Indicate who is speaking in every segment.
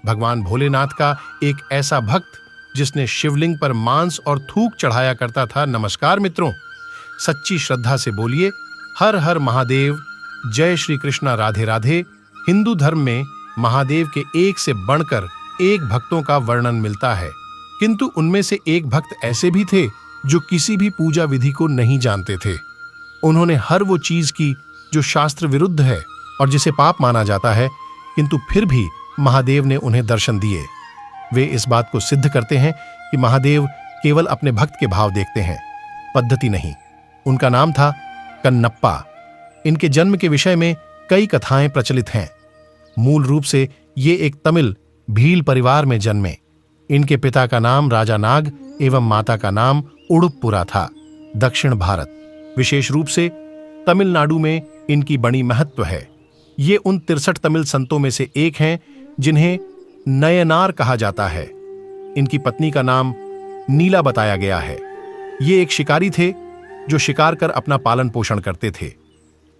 Speaker 1: भगवान भोलेनाथ का एक ऐसा भक्त जिसने शिवलिंग पर मांस और थूक चढ़ाया करता था। नमस्कार मित्रों, सच्ची श्रद्धा से बोलिए हर हर महादेव, जय श्री कृष्णा, राधे राधे। हिंदू धर्म में महादेव के एक से बढ़कर एक भक्तों का वर्णन मिलता है, किंतु उनमें से एक भक्त ऐसे भी थे जो किसी भी पूजा विधि को नहीं जानते थे। उन्होंने हर वो चीज की जो शास्त्र विरुद्ध है और जिसे पाप माना जाता है, किंतु फिर भी महादेव ने उन्हें दर्शन दिए। वे इस बात को सिद्ध करते हैं कि महादेव केवल अपने भक्त के भाव देखते हैं, पद्धति नहीं। उनका नाम था कन्नप्पा। इनके जन्म के विषय में कई कथाएं प्रचलित हैं। मूल रूप से ये एक तमिल भील परिवार में जन्मे। इनके पिता का नाम राजा नाग एवं माता का नाम उडुप्पुरा था। दक्षिण भारत, विशेष रूप से तमिलनाडु में इनकी बड़ी महत्व है। ये उन 63 तमिल संतों में से एक हैं जिन्हें नयनार कहा जाता है। इनकी पत्नी का नाम नीला बताया गया है। ये एक शिकारी थे जो शिकार कर अपना पालन पोषण करते थे।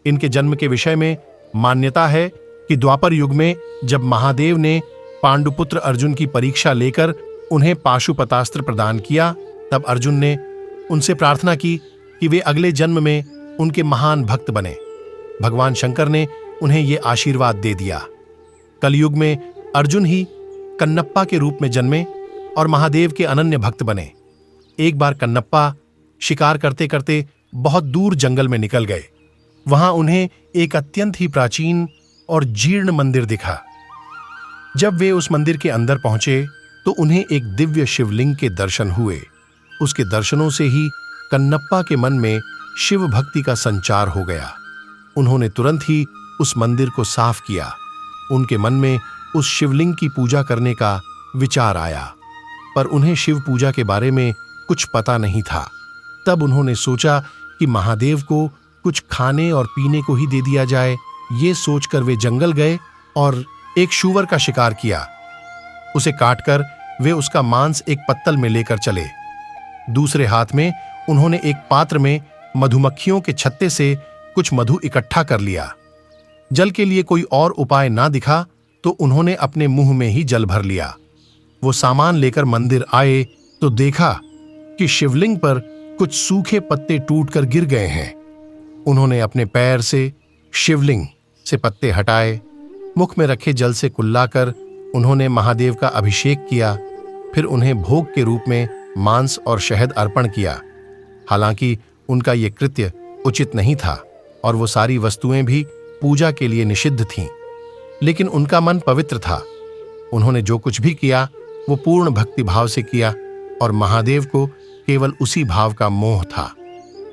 Speaker 1: इनके जन्म के विषय में मान्यता है कि द्वापर युग में जब महादेव ने पांडुपुत्र अर्जुन की परीक्षा लेकर उन्हें पाशुपतास्त्र प्रदान किया, तब अर्जुन ने उनसे प्रार्थना की कि वे अगले जन्म में उनके महान भक्त बने। भगवान शंकर ने उन्हें ये आशीर्वाद दे दिया। कलयुग में अर्जुन ही कन्नप्पा के रूप में जन्मे और महादेव के अनन्य भक्त बने। एक बार कन्नप्पा शिकार करते करते बहुत दूर जंगल में निकल गए। वहां उन्हें एक अत्यंत ही प्राचीन और जीर्ण मंदिर दिखा। जब वे उस मंदिर के अंदर पहुंचे तो उन्हें एक दिव्य शिवलिंग के दर्शन हुए। उसके दर्शनों से ही कन्नप्पा के मन में शिव भक्ति का संचार हो गया। उन्होंने तुरंत ही उस मंदिर को साफ किया। उनके मन में उस शिवलिंग की पूजा करने का विचार आया, पर उन्हें शिव पूजा के बारे में कुछ पता नहीं था। तब उन्होंने सोचा कि महादेव को कुछ खाने और पीने को ही दे दिया जाए। ये सोचकर वे जंगल गए और एक शूवर का शिकार किया। उसे काटकर वे उसका मांस एक पत्तल में लेकर चले। दूसरे हाथ में उन्होंने एक पात्र में मधुमक्खियों के छत्ते से कुछ मधु इकट्ठा कर लिया। जल के लिए कोई और उपाय ना दिखा तो उन्होंने अपने मुंह में ही जल भर लिया। वो सामान लेकर मंदिर आए तो देखा कि शिवलिंग पर कुछ सूखे पत्ते टूटकर गिर गए हैं। उन्होंने अपने पैर से शिवलिंग से पत्ते हटाए, मुख में रखे जल से कुल्लाकर उन्होंने महादेव का अभिषेक किया। फिर उन्हें भोग के रूप में मांस और शहद अर्पण किया। हालांकि उनका ये कृत्य उचित नहीं था और वो सारी वस्तुएं भी पूजा के लिए निषिद्ध थीं, लेकिन उनका मन पवित्र था। उन्होंने जो कुछ भी किया वो पूर्ण भक्ति भाव से किया और महादेव को केवल उसी भाव का मोह था।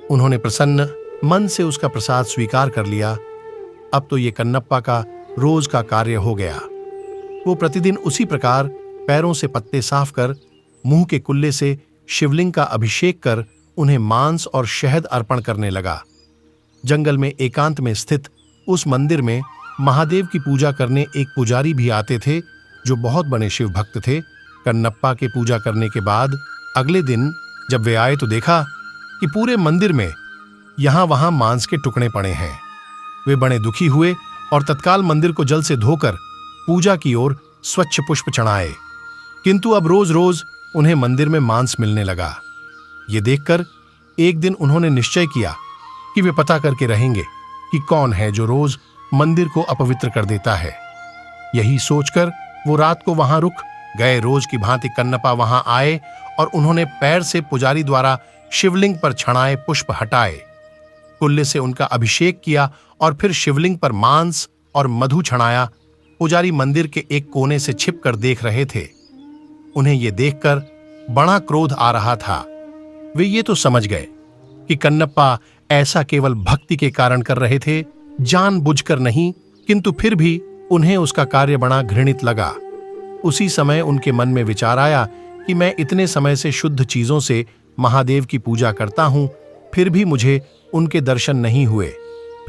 Speaker 1: उन्होंने प्रसन्न मन से उसका प्रसाद स्वीकार कर लिया। अब तो ये कन्नप्पा का रोज का कार्य हो गया। वो प्रतिदिन उसी प्रकार पैरों से पत्ते साफ कर मुंह के कुल्ले से शिवलिंग का अभिषेक कर उन्हें मांस और शहद अर्पण करने लगा। जंगल में एकांत में स्थित उस मंदिर में महादेव की पूजा करने एक पुजारी भी आते थे जो बहुत बड़े शिव भक्त थे। कन्नप्पा के पूजा करने के बाद अगले दिन जब वे आए तो देखा कि पूरे मंदिर में यहां वहां मांस के टुकड़े पड़े हैं। वे बड़े दुखी हुए और तत्काल मंदिर को जल से धोकर पूजा की ओर स्वच्छ पुष्प चढ़ाए, किंतु अब रोज रोज उन्हें मंदिर में मांस मिलने लगा। ये देखकर एक दिन उन्होंने निश्चय किया कि वे पता करके रहेंगे कि कौन है जो रोज मंदिर को अपवित्र कर देता है। यही सोचकर वो रात को वहां रुक गए। रोज की भांति कन्नप्पा वहां आए और उन्होंने पैर से पुजारी द्वारा शिवलिंग पर छड़ाए पुष्प हटाए, कुल्ले से उनका अभिषेक किया और फिर शिवलिंग पर मांस और मधु छड़ाया। पुजारी मंदिर के एक कोने से छिपकर देख रहे थे। उन्हें यह देखकर बड़ा क्रोध आ रहा था। वे ये तो समझ गए कि कन्नप्पा ऐसा केवल भक्ति के कारण कर रहे थे, जानबूझकर नहीं, किंतु फिर भी उन्हें उसका कार्य बड़ा घृणित लगा। उसी समय उनके मन में विचार आया कि मैं इतने समय से शुद्ध चीजों से महादेव की पूजा करता हूं, फिर भी मुझे उनके दर्शन नहीं हुए।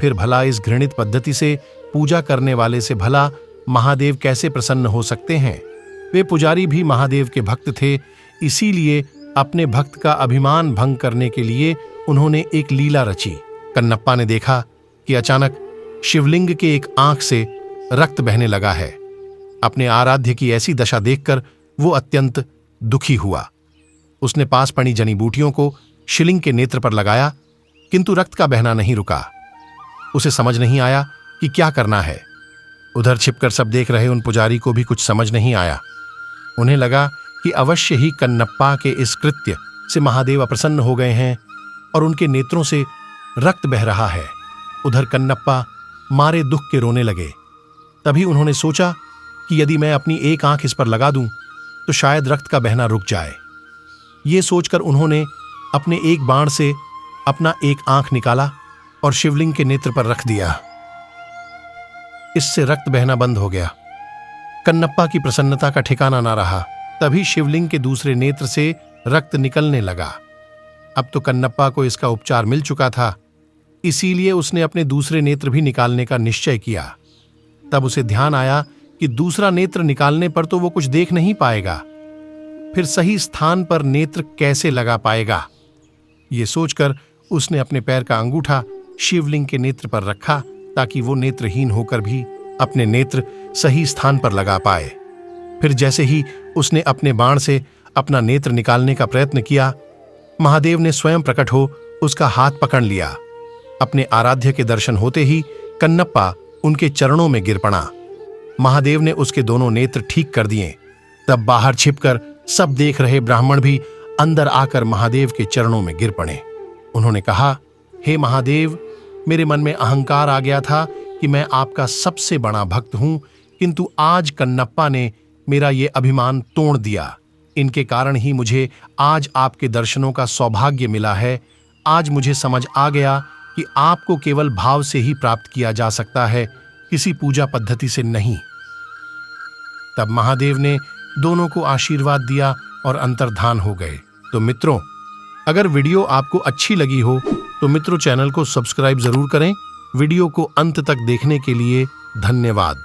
Speaker 1: फिर भला इस घृणित पद्धति से पूजा करने वाले से भला महादेव कैसे प्रसन्न हो सकते हैं। वे पुजारी भी महादेव के भक्त थे, इसीलिए अपने भक्त का अभिमान भंग करने के लिए उन्होंने एक लीला रची। कन्नप्पा ने देखा कि अचानक शिवलिंग के एक आंख से रक्त बहने लगा है। अपने आराध्य की ऐसी दशा देखकर वो अत्यंत दुखी हुआ। उसने पास पड़ी जड़ी बूटियों को शिवलिंग के नेत्र पर लगाया, किंतु रक्त का बहना नहीं रुका। उसे समझ नहीं आया कि क्या करना है। उधर छिपकर सब देख रहे उन पुजारी को भी कुछ समझ नहीं आया। उन्हें लगा कि अवश्य ही कन्नप्पा के इस कृत्य से महादेव अप्रसन्न हो गए हैं और उनके नेत्रों से रक्त बह रहा है। उधर कन्नप्पा मारे दुख के रोने लगे। तभी उन्होंने सोचा कि यदि मैं अपनी एक आंख इस पर लगा दूं तो शायद रक्त का बहना रुक जाए। ये सोचकर उन्होंने अपने एक बाण से अपना एक आंख निकाला और शिवलिंग के नेत्र पर रख दिया। इससे रक्त बहना बंद हो गया। कन्नप्पा की प्रसन्नता का ठिकाना ना रहा। तभी शिवलिंग के दूसरे नेत्र से रक्त निकलने लगा। अब तो कन्नप्पा को इसका उपचार मिल चुका था, इसीलिए उसने अपने दूसरे नेत्र भी निकालने का निश्चय किया। तब उसे ध्यान आया कि दूसरा नेत्र निकालने पर तो वो कुछ देख नहीं पाएगा, फिर सही स्थान पर नेत्र कैसे लगा पाएगा। ये सोचकर उसने अपने पैर का अंगूठा शिवलिंग के नेत्र पर रखा ताकि वो नेत्रहीन होकर भी अपने नेत्र सही स्थान पर लगा पाए। फिर जैसे ही उसने अपने बाण से अपना नेत्र निकालने का प्रयत्न किया, महादेव ने स्वयं प्रकट हो उसका हाथ पकड़ लिया। अपने आराध्य के दर्शन होते ही कन्नप्पा उनके चरणों में गिर पड़ा। महादेव ने उसके दोनों नेत्र ठीक कर दिए। तब बाहर छिपकर सब देख रहे ब्राह्मण भी अंदर आकर महादेव के चरणों में गिर पड़े। उन्होंने कहा, हे महादेव, मेरे मन में अहंकार आ गया था कि मैं आपका सबसे बड़ा भक्त हूं, किंतु आज कन्नप्पा ने मेरा ये अभिमान तोड़ दिया। इनके कारण ही मुझे आज आपके दर्शनों का सौभाग्य मिला है। आज मुझे समझ आ गया कि आपको केवल भाव से ही प्राप्त किया जा सकता है, किसी पूजा पद्धति से नहीं। तब महादेव ने दोनों को आशीर्वाद दिया और अंतर्धान हो गए। तो मित्रों, अगर वीडियो आपको अच्छी लगी हो तो मित्रों चैनल को सब्सक्राइब जरूर करें। वीडियो को अंत तक देखने के लिए धन्यवाद।